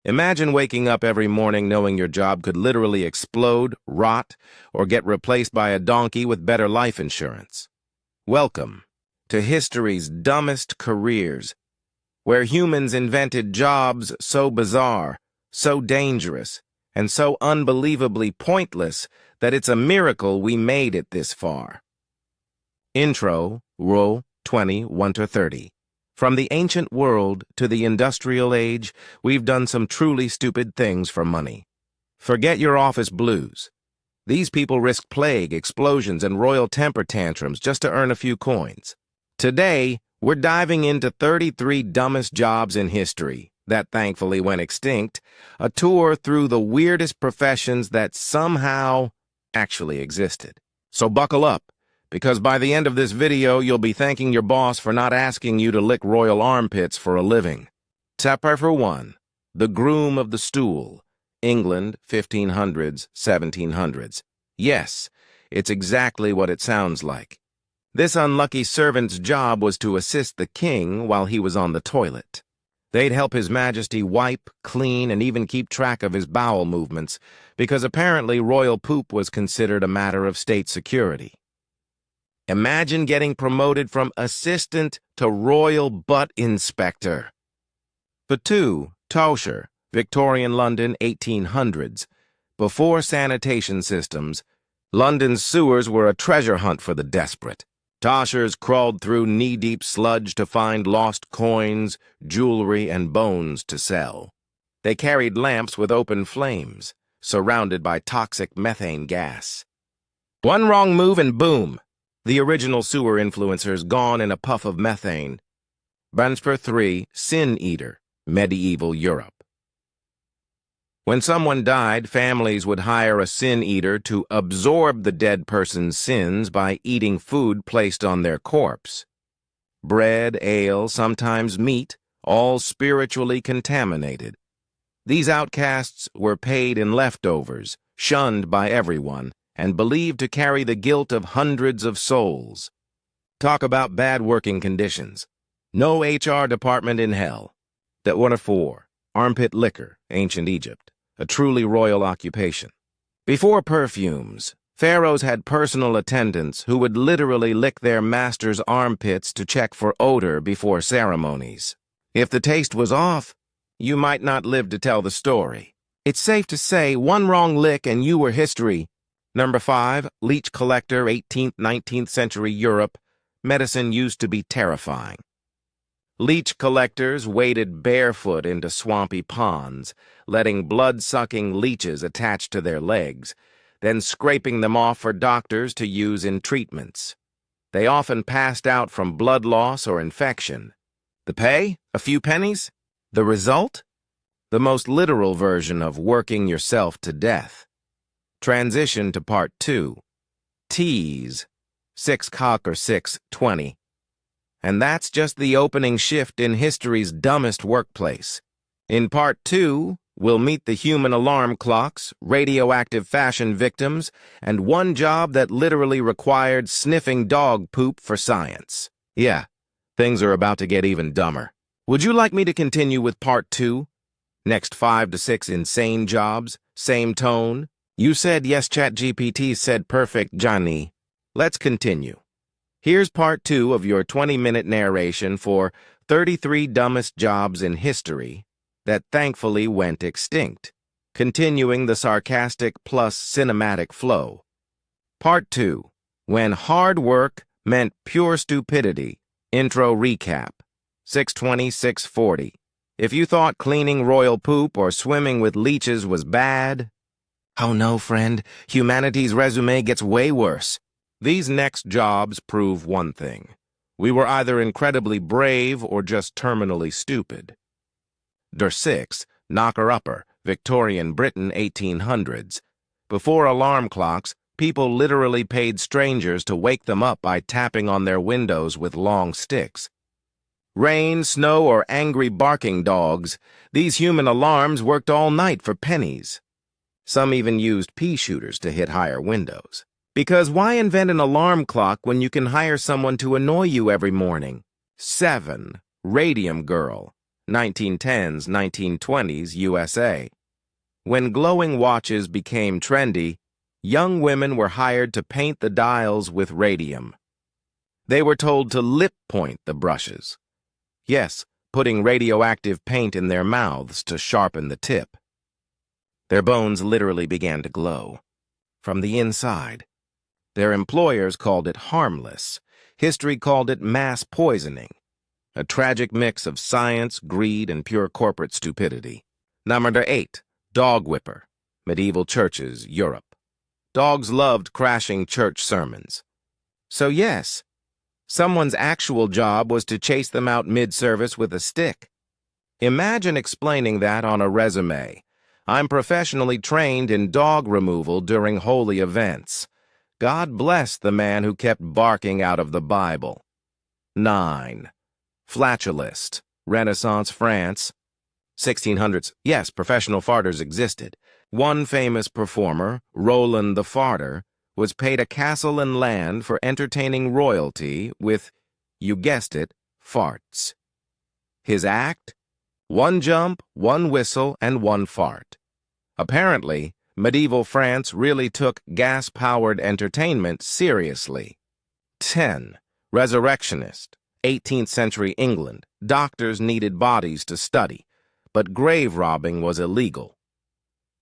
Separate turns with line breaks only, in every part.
Imagine waking up every morning knowing your job could literally explode, rot, or get replaced by a donkey with better life insurance. Welcome to history's dumbest careers, where humans invented jobs so bizarre, so dangerous, and so unbelievably pointless that it's a miracle we made it this far. Intro, Roll 20, 1-30. From the ancient world to the industrial age, we've done some truly stupid things for money. Forget your office blues. These people risk plague, explosions, and royal temper tantrums just to earn a few coins. Today, we're diving into 33 dumbest jobs in history that thankfully went extinct, a tour through the weirdest professions that somehow actually existed. So buckle up, because by the end of this video, you'll be thanking your boss for not asking you to lick royal armpits for a living. Chapter 1, The Groom of the Stool, England, 1500s, 1700s. Yes, it's exactly what it sounds like. This unlucky servant's job was to assist the king while he was on the toilet. They'd help His Majesty wipe, clean, and even keep track of his bowel movements, because apparently royal poop was considered a matter of state security. Imagine getting promoted from assistant to royal butt inspector. For 2, Tosher, Victorian London, 1800s. Before sanitation systems, London's sewers were a treasure hunt for the desperate. Toshers crawled through knee-deep sludge to find lost coins, jewelry, and bones to sell. They carried lamps with open flames, surrounded by toxic methane gas. One wrong move and boom! The original sewer influencers gone in a puff of methane. Blunder 3, Sin Eater, medieval Europe. When someone died, families would hire a sin eater to absorb the dead person's sins by eating food placed on their corpse. Bread, ale, sometimes meat, all spiritually contaminated. These outcasts were paid in leftovers, shunned by everyone, and believed to carry the guilt of hundreds of souls. Talk about bad working conditions. No HR department in hell. That one of 4. Armpit liquor, ancient Egypt. A truly royal occupation. Before perfumes, pharaohs had personal attendants who would literally lick their master's armpits to check for odor before ceremonies. If the taste was off, you might not live to tell the story. It's safe to say one wrong lick and you were history. Number 5, leech collector, 18th, 19th century Europe. Medicine used to be terrifying. Leech collectors waded barefoot into swampy ponds, letting blood-sucking leeches attach to their legs, then scraping them off for doctors to use in treatments. They often passed out from blood loss or infection. The pay? A few pennies? The result? The most literal version of working yourself to death. Transition to Part 2. Tease. 6 cock or 6:20. And that's just the opening shift in history's dumbest workplace. In Part 2, we'll meet the human alarm clocks, radioactive fashion victims, and one job that literally required sniffing dog poop for science. Yeah, things are about to get even dumber. Would you like me to continue with Part 2? Next 5 to 6 insane jobs, same tone? You said yes, ChatGPT said perfect, Johnny. Let's continue. Here's Part 2 of your 20-minute narration for 33 dumbest jobs in history that thankfully went extinct, continuing the sarcastic plus cinematic flow. Part 2, When Hard Work Meant Pure Stupidity. Intro recap. 620-640. If you thought cleaning royal poop or swimming with leeches was bad, oh no, friend, humanity's resume gets way worse. These next jobs prove one thing. We were either incredibly brave or just terminally stupid. Der 6, Knocker-upper, Victorian Britain, 1800s. Before alarm clocks, people literally paid strangers to wake them up by tapping on their windows with long sticks. Rain, snow, or angry barking dogs, these human alarms worked all night for pennies. Some even used pea shooters to hit higher windows. Because why invent an alarm clock when you can hire someone to annoy you every morning? 7. Radium Girl, 1910s, 1920s USA. When glowing watches became trendy, young women were hired to paint the dials with radium. They were told to lip point the brushes. Yes, putting radioactive paint in their mouths to sharpen the tip. Their bones literally began to glow. From the inside. Their employers called it harmless. History called it mass poisoning. A tragic mix of science, greed, and pure corporate stupidity. Number 8. Dog whipper. Medieval churches, Europe. Dogs loved crashing church sermons. So yes, someone's actual job was to chase them out mid-service with a stick. Imagine explaining that on a resume. I'm professionally trained in dog removal during holy events. God bless the man who kept barking out of the Bible. 9. Flatulist. Renaissance France. 1600s. Yes, professional farters existed. One famous performer, Roland the Farter, was paid a castle and land for entertaining royalty with, you guessed it, farts. His act? One jump, one whistle, and one fart. Apparently, medieval France really took gas-powered entertainment seriously. 10. Resurrectionist. 18th century England. Doctors needed bodies to study, but grave robbing was illegal.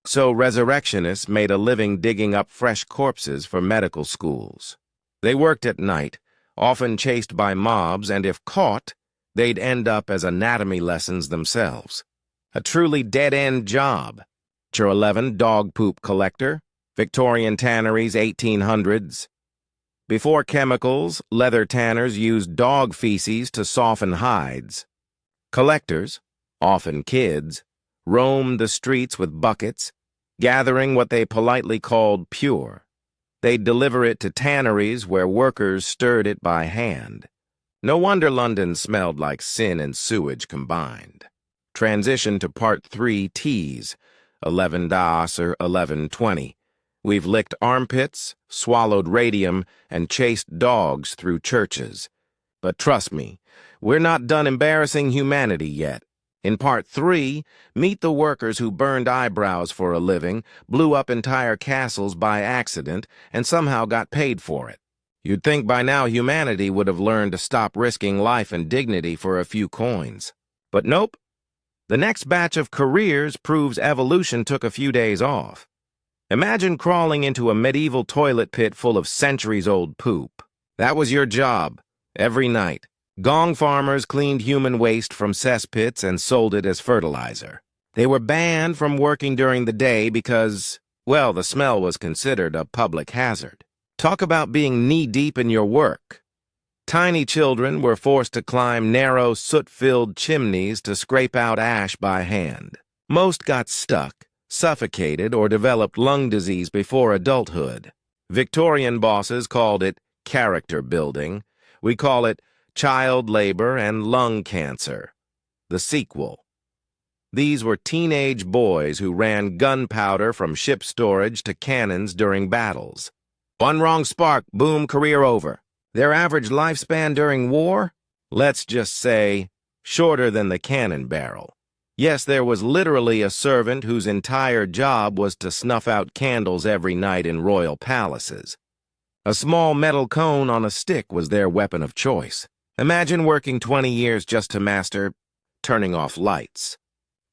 So resurrectionists made a living digging up fresh corpses for medical schools. They worked at night, often chased by mobs, and if caught, they'd end up as anatomy lessons themselves. A truly dead-end job. Chapter 11, dog poop collector. Victorian tanneries, 1800s. Before chemicals, leather tanners used dog feces to soften hides. Collectors, often kids, roamed the streets with buckets, gathering what they politely called pure. They'd deliver it to tanneries where workers stirred it by hand. No wonder London smelled like sin and sewage combined. Transition to Part 3 teas, 11 das or 1120. We've licked armpits, swallowed radium, and chased dogs through churches. But trust me, we're not done embarrassing humanity yet. In Part 3, meet the workers who burned eyebrows for a living, blew up entire castles by accident, and somehow got paid for it. You'd think by now humanity would have learned to stop risking life and dignity for a few coins. But nope. The next batch of careers proves evolution took a few days off. Imagine crawling into a medieval toilet pit full of centuries-old poop. That was your job, every night. Gong Farmers cleaned human waste from cesspits and sold it as fertilizer. They were banned from working during the day because, well, the smell was considered a public hazard. Talk about being knee-deep in your work. Tiny children were forced to climb narrow, soot-filled chimneys to scrape out ash by hand. Most got stuck, suffocated, or developed lung disease before adulthood. Victorian bosses called it character building. We call it child labor and lung cancer. The sequel. These were teenage boys who ran gunpowder from ship storage to cannons during battles. One wrong spark, boom, career over. Their average lifespan during war? Let's just say, shorter than the cannon barrel. Yes, there was literally a servant whose entire job was to snuff out candles every night in royal palaces. A small metal cone on a stick was their weapon of choice. Imagine working 20 years just to master turning off lights.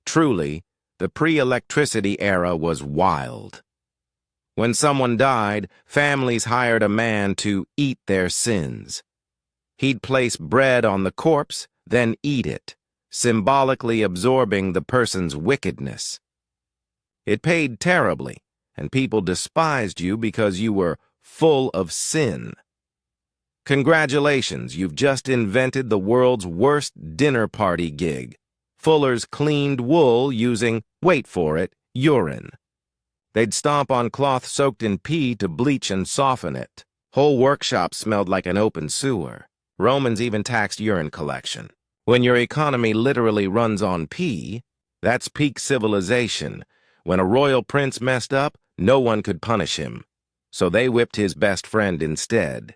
Truly, the pre-electricity era was wild. When someone died, families hired a man to eat their sins. He'd place bread on the corpse, then eat it, symbolically absorbing the person's wickedness. It paid terribly, and people despised you because you were full of sin. Congratulations, you've just invented the world's worst dinner party gig. Fullers cleaned wool using, wait for it, urine. They'd stomp on cloth soaked in pee to bleach and soften it. Whole workshops smelled like an open sewer. Romans even taxed urine collection. When your economy literally runs on pee, that's peak civilization. When a royal prince messed up, no one could punish him. So they whipped his best friend instead.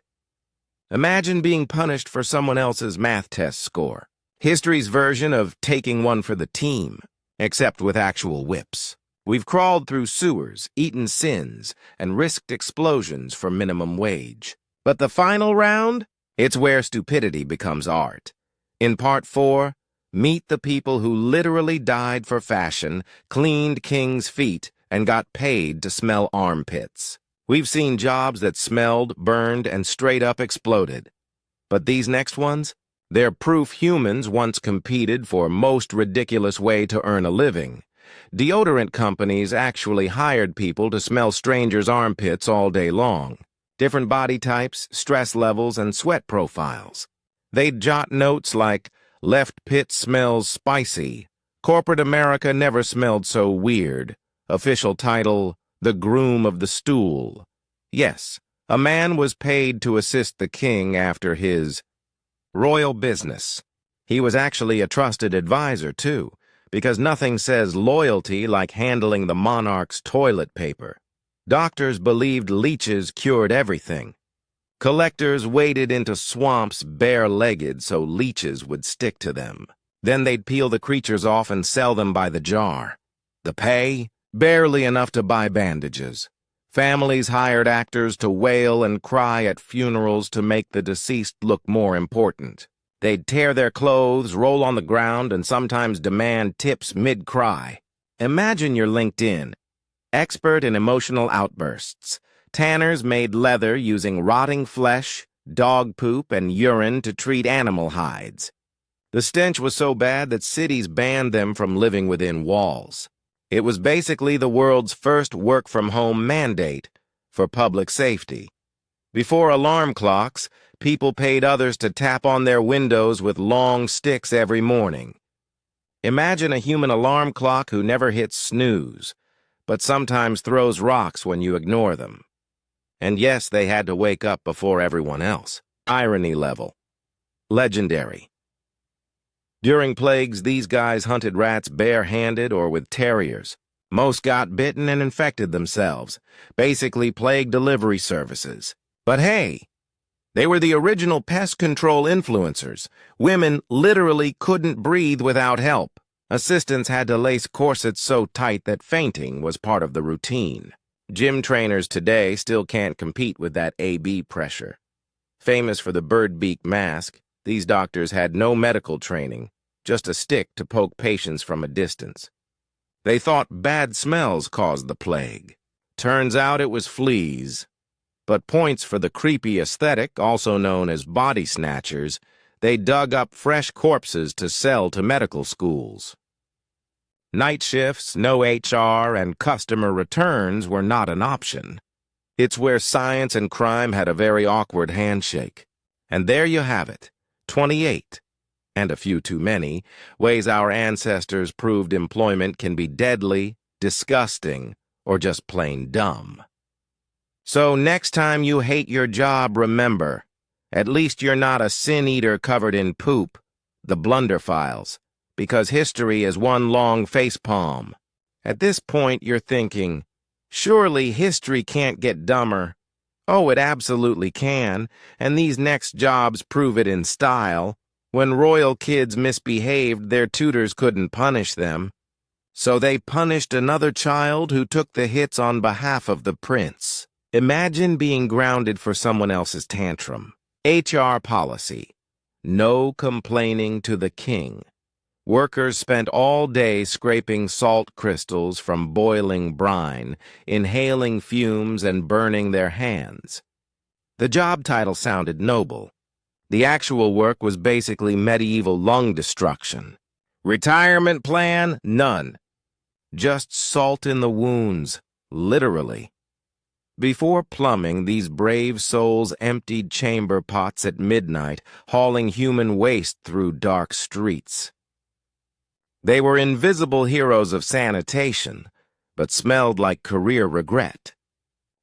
Imagine being punished for someone else's math test score. History's version of taking one for the team, except with actual whips. We've crawled through sewers, eaten sins, and risked explosions for minimum wage. But the final round? It's where stupidity becomes art. In Part 4, meet the people who literally died for fashion, cleaned king's feet, and got paid to smell armpits. We've seen jobs that smelled, burned, and straight up exploded. But these next ones? They're proof humans once competed for most ridiculous way to earn a living. Deodorant companies actually hired people to smell strangers' armpits all day long. Different body types, stress levels, and sweat profiles. They'd jot notes like, "Left pit smells spicy. Corporate America never smelled so weird." Official title, "The Groom of the Stool." Yes, a man was paid to assist the king after his royal business. He was actually a trusted advisor, too, because nothing says loyalty like handling the monarch's toilet paper. Doctors believed leeches cured everything. Collectors waded into swamps bare-legged so leeches would stick to them. Then they'd peel the creatures off and sell them by the jar. The pay? Barely enough to buy bandages. Families hired actors to wail and cry at funerals to make the deceased look more important. They'd tear their clothes, roll on the ground, and sometimes demand tips mid-cry. Imagine your LinkedIn. Expert in emotional outbursts. Tanners made leather using rotting flesh, dog poop, and urine to treat animal hides. The stench was so bad that cities banned them from living within walls. It was basically the world's first work-from-home mandate for public safety. Before alarm clocks, people paid others to tap on their windows with long sticks every morning. Imagine a human alarm clock who never hits snooze, but sometimes throws rocks when you ignore them. And yes, they had to wake up before everyone else. Irony level. Legendary. During plagues, these guys hunted rats bare-handed or with terriers. Most got bitten and infected themselves, basically plague delivery services. But hey, they were the original pest control influencers. Women literally couldn't breathe without help. Assistants had to lace corsets so tight that fainting was part of the routine. Gym trainers today still can't compete with that AB pressure. Famous for the bird beak mask, these doctors had no medical training, just a stick to poke patients from a distance. They thought bad smells caused the plague. Turns out it was fleas. But points for the creepy aesthetic, also known as body snatchers, they dug up fresh corpses to sell to medical schools. Night shifts, no HR, and customer returns were not an option. It's where science and crime had a very awkward handshake. And there you have it, 28, and a few too many, ways our ancestors proved employment can be deadly, disgusting, or just plain dumb. So next time you hate your job, remember, at least you're not a sin-eater covered in poop, the Blunder Files, because history is one long facepalm. At this point, you're thinking, surely history can't get dumber. Oh, it absolutely can, and these next jobs prove it in style. When royal kids misbehaved, their tutors couldn't punish them. So they punished another child who took the hits on behalf of the prince. Imagine being grounded for someone else's tantrum. HR policy. No complaining to the king. Workers spent all day scraping salt crystals from boiling brine, inhaling fumes and burning their hands. The job title sounded noble. The actual work was basically medieval lung destruction. Retirement plan? None. Just salt in the wounds, literally. Before plumbing, these brave souls emptied chamber pots at midnight, hauling human waste through dark streets. They were invisible heroes of sanitation, but smelled like career regret.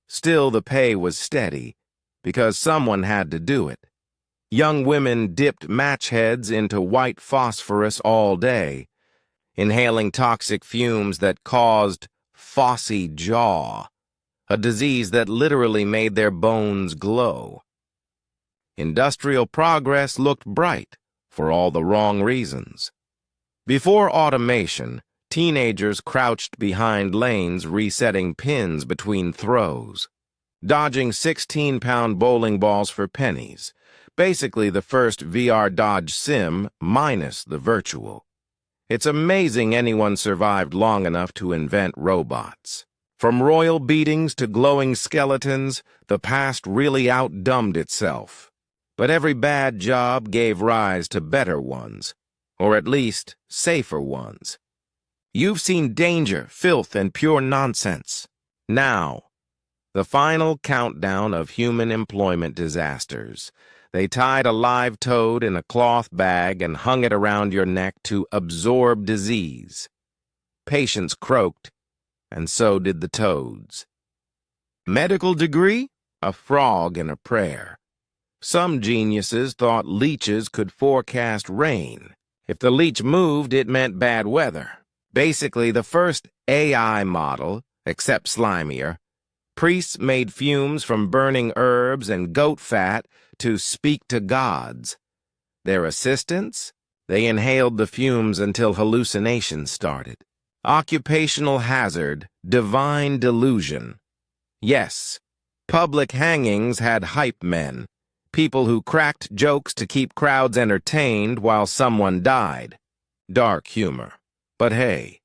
Still, the pay was steady, because someone had to do it. Young women dipped match heads into white phosphorus all day, inhaling toxic fumes that caused phossy jaw, a disease that literally made their bones glow. Industrial progress looked bright. for all the wrong reasons. Before automation, teenagers crouched behind lanes resetting pins between throws, dodging 16-pound bowling balls for pennies, basically the first VR Dodge sim minus the virtual. It's amazing anyone survived long enough to invent robots. From royal beatings to glowing skeletons, the past really outdumbed itself. But every bad job gave rise to better ones, or at least safer ones. You've seen danger, filth, and pure nonsense. Now, the final countdown of human employment disasters. They tied a live toad in a cloth bag and hung it around your neck to absorb disease. Patients croaked, and so did the toads. Medical degree? A frog in a prayer. Some geniuses thought leeches could forecast rain. If the leech moved, it meant bad weather. Basically, the first AI model, except slimier. Priests made fumes from burning herbs and goat fat to speak to gods. Their assistants? They inhaled the fumes until hallucinations started. Occupational hazard, divine delusion. Yes, public hangings had hype men, people who cracked jokes to keep crowds entertained while someone died. Dark humor. But hey,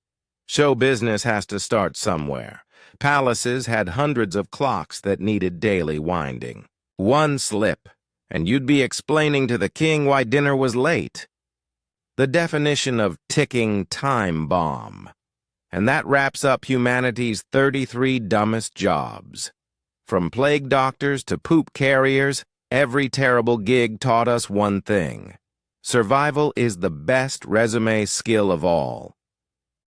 show business has to start somewhere. Palaces had hundreds of clocks that needed daily winding. One slip, and you'd be explaining to the king why dinner was late. The definition of ticking time bomb. And that wraps up humanity's 33 dumbest jobs. From plague doctors to poop carriers, every terrible gig taught us one thing. Survival is the best resume skill of all.